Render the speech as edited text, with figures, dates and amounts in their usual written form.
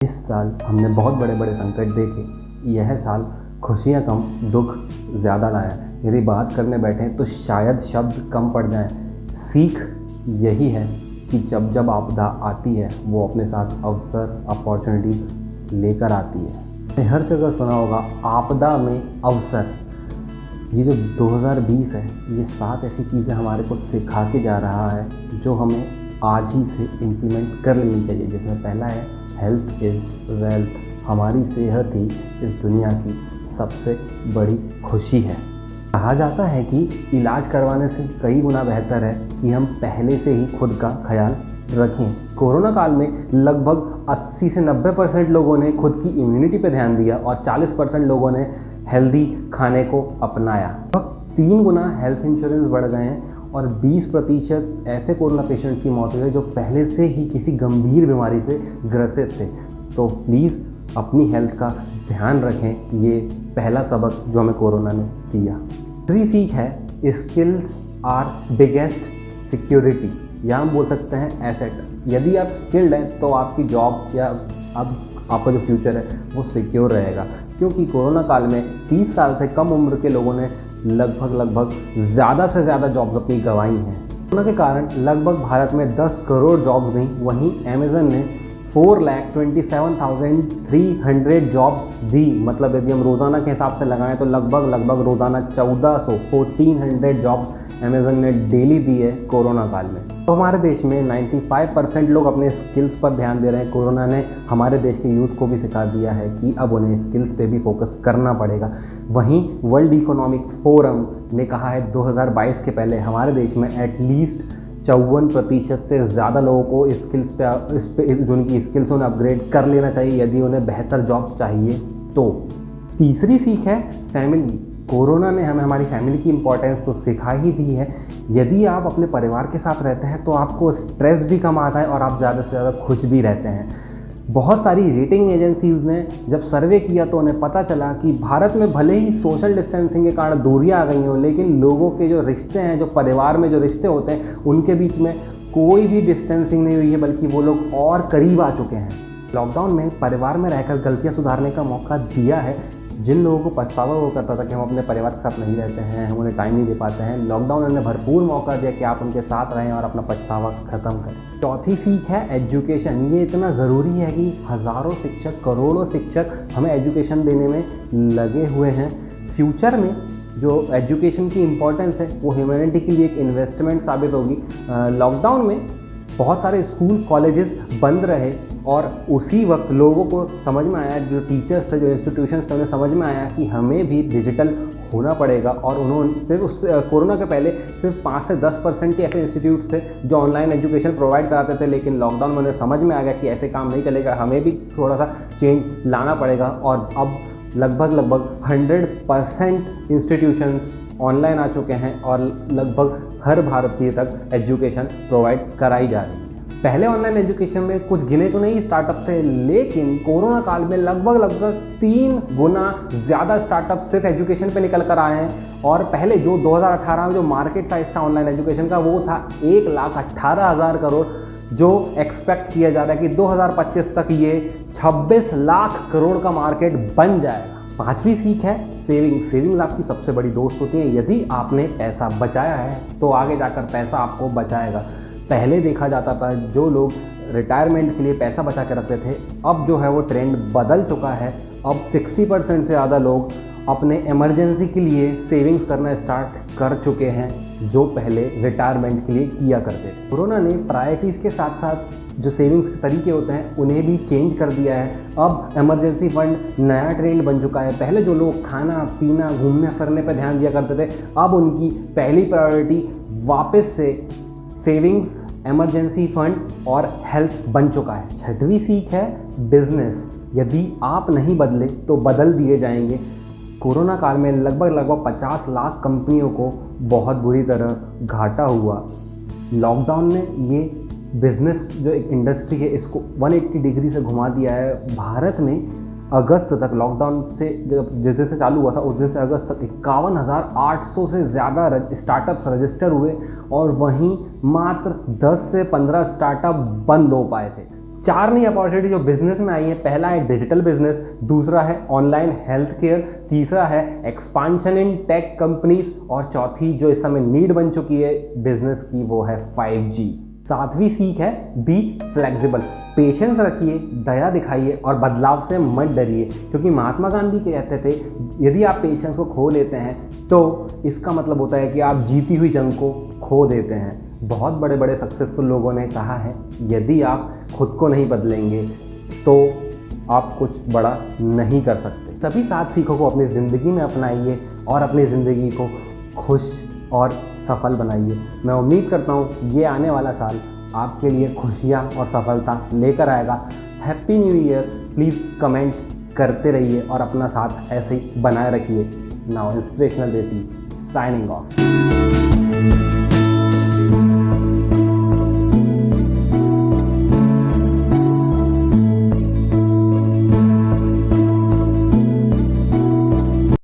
इस साल हमने बहुत बड़े बड़े संकट देखे। यह साल खुशियाँ कम दुख ज़्यादा लाया। यदि बात करने बैठें तो शायद शब्द कम पड़ जाएं। सीख यही है कि जब जब आपदा आती है वो अपने साथ अवसर अपॉर्चुनिटीज़ लेकर आती है। आपने हर जगह सुना होगा आपदा में अवसर। ये जो 2020 है ये 7 ऐसी चीज़ें हमारे को सिखा के जा रहा है जो हमें आज ही से इम्प्लीमेंट कर लेनी चाहिए। जिसमें पहला है हेल्थ इज़ वेल्थ। हमारी सेहत ही इस दुनिया की सबसे बड़ी खुशी है। कहा जाता है कि इलाज करवाने से कई गुना बेहतर है कि हम पहले से ही खुद का ख्याल रखें। कोरोना काल में लगभग 80 से 90% लोगों ने खुद की इम्यूनिटी पर ध्यान दिया और 40% लोगों ने हेल्दी खाने को अपनाया। लगभग 3 गुना हेल्थ इंश्योरेंस बढ़ गए हैं और 20% ऐसे कोरोना पेशेंट की मौत हुई है जो पहले से ही किसी गंभीर बीमारी से ग्रसित थे। तो प्लीज़ अपनी हेल्थ का ध्यान रखें। ये पहला सबक जो हमें कोरोना ने दिया। दूसरी सीख है स्किल्स आर बिगेस्ट सिक्योरिटी, या हम बोल सकते हैं एसेट। यदि आप स्किल्ड हैं तो आपकी जॉब या अब आपका जो फ्यूचर है वो सिक्योर रहेगा, क्योंकि कोरोना काल में 30 साल से कम उम्र के लोगों ने लगभग ज़्यादा से ज़्यादा जॉब्स अपनी गंवाई हैं। कोरोना के कारण लगभग भारत में 10 करोड़ जॉब्स गई। वहीं अमेज़न ने 4,27,300 जॉब्स दी। मतलब यदि हम रोज़ाना के हिसाब से लगाएं तो लगभग रोज़ाना 1400 जॉब्स अमेज़न ने डेली दी है कोरोना काल में। तो हमारे देश में 95% लोग अपने स्किल्स पर ध्यान दे रहे हैं। कोरोना ने हमारे देश के यूथ को भी सिखा दिया है कि अब उन्हें स्किल्स पे भी फोकस करना पड़ेगा। वहीं वर्ल्ड इकोनॉमिक फोरम ने कहा है 2022 के पहले हमारे देश में एटलीस्ट 54% से ज़्यादा लोगों को स्किल्स पे जो उनकी स्किल्स उन्हें अपग्रेड कर लेना चाहिए यदि उन्हें बेहतर जॉब चाहिए। तो तीसरी सीख है फैमिली। कोरोना ने हमें हमारी फैमिली की इम्पोर्टेंस तो सिखा ही दी है। यदि आप अपने परिवार के साथ रहते हैं तो आपको स्ट्रेस भी कम आता है और आप ज़्यादा से ज़्यादा खुश भी रहते हैं। बहुत सारी रेटिंग एजेंसीज़ ने जब सर्वे किया तो उन्हें पता चला कि भारत में भले ही सोशल डिस्टेंसिंग के कारण दूरियां आ गई हों, लेकिन लोगों के जो रिश्ते हैं, जो परिवार में जो रिश्ते होते हैं, उनके बीच में कोई भी डिस्टेंसिंग नहीं हुई है, बल्कि वो लोग और करीब आ चुके हैं। लॉकडाउन में परिवार में रहकर गलतियाँ सुधारने का मौका दिया है। जिन लोगों को पछतावा वो करता था कि हम अपने परिवार के साथ नहीं रहते हैं, हम उन्हें टाइम नहीं दे पाते हैं, लॉकडाउन ने भरपूर मौका दिया कि आप उनके साथ रहें और अपना पछतावा ख़त्म करें। चौथी सीख है एजुकेशन। ये इतना ज़रूरी है कि हज़ारों शिक्षक, करोड़ों शिक्षक हमें एजुकेशन देने में लगे हुए हैं। फ्यूचर में जो एजुकेशन की इम्पोर्टेंस है वो ह्यूमैनिटी के लिए एक इन्वेस्टमेंट साबित होगी। लॉकडाउन में बहुत सारे स्कूल कॉलेजेस बंद रहे और उसी वक्त लोगों को समझ में आया, जो टीचर्स थे, जो इंस्टीट्यूशंस थे, उन्हें समझ में आया कि हमें भी डिजिटल होना पड़ेगा। और उन्होंने सिर्फ उस कोरोना के पहले सिर्फ 5 से 10% के ऐसे इंस्टीट्यूट थे जो ऑनलाइन एजुकेशन प्रोवाइड कराते थे, लेकिन लॉकडाउन में उन्हें समझ में आ गया कि ऐसे काम नहीं चलेगा, हमें भी थोड़ा सा चेंज लाना पड़ेगा। और अब लगभग 100% इंस्टीट्यूशन ऑनलाइन आ चुके हैं और लगभग हर भारतीय तक एजुकेशन प्रोवाइड कराई जा रही है। पहले ऑनलाइन एजुकेशन में कुछ गिने तो नहीं स्टार्टअप थे, लेकिन कोरोना काल में लगभग 3 गुना ज़्यादा स्टार्टअप सिर्फ एजुकेशन पे निकल कर आए हैं। और पहले जो 2018 में जो मार्केट साइज था ऑनलाइन एजुकेशन का वो था 1,18,000 करोड़, जो एक्सपेक्ट किया जा रहा है कि 2025 तक ये 26 लाख करोड़ का मार्केट बन जाएगा। पांचवी सीख है सेविंग। सेविंग्स आपकी सबसे बड़ी दोस्त होती है। यदि आपने पैसा बचाया है तो आगे जाकर पैसा आपको बचाएगा। पहले देखा जाता था जो लोग रिटायरमेंट के लिए पैसा बचा के रखते थे, अब जो है वो ट्रेंड बदल चुका है। अब 60% से ज़्यादा लोग अपने इमरजेंसी के लिए सेविंग्स करना स्टार्ट कर चुके हैं, जो पहले रिटायरमेंट के लिए किया करते थे। कोरोना ने प्रायोरिटीज़ के साथ साथ जो सेविंग्स के तरीके होते हैं उन्हें भी चेंज कर दिया है। अब इमरजेंसी फंड नया ट्रेंड बन चुका है। पहले जो लोग खाना पीना घूमने फिरने पर ध्यान दिया करते थे, अब उनकी पहली प्रायोरिटी वापस से सेविंग्स, इमरजेंसी फंड और हेल्थ बन चुका है। छठवीं सीख है बिजनेस। यदि आप नहीं बदले तो बदल दिए जाएंगे। कोरोना काल में लगभग 50 लाख कंपनियों को बहुत बुरी तरह घाटा हुआ। लॉकडाउन ने ये बिजनेस जो एक इंडस्ट्री है इसको 180 डिग्री से घुमा दिया है। भारत में अगस्त तक लॉकडाउन से जिस दिन से चालू हुआ था उस दिन से अगस्त तक 51,800 से ज़्यादा स्टार्टअप्स रजिस्टर हुए और वहीं मात्र 10 से 15 स्टार्टअप बंद हो पाए थे। 4 नई अपॉर्चुनिटी जो बिजनेस में आई है, पहला है डिजिटल बिजनेस, दूसरा है ऑनलाइन हेल्थ केयर, तीसरा है एक्सपांशन इन टेक कंपनीज और चौथी जो इस समय नीड बन चुकी है बिजनेस की वो है 5G। सातवीं सीख है बी फ्लेक्सिबल, पेशेंस रखिए, दया दिखाइए और बदलाव से मत डरिए, क्योंकि महात्मा गांधी कहते थे यदि आप पेशेंस को खो लेते हैं तो इसका मतलब होता है कि आप जीती हुई जंग को खो देते हैं। बहुत बड़े बड़े सक्सेसफुल लोगों ने कहा है यदि आप खुद को नहीं बदलेंगे तो आप कुछ बड़ा नहीं कर सकते। सभी 7 सीखों को अपनी ज़िंदगी में अपनाइए और अपनी ज़िंदगी को खुश और सफल बनाइए। मैं उम्मीद करता हूँ ये आने वाला साल आपके लिए खुशियाँ और सफलता लेकर आएगा। Happy new year. Please comment करते रहिए और अपना साथ ऐसे ही बनाए रखिए। नाउ इंस्पिरेशनल देती साइनिंग ऑफ।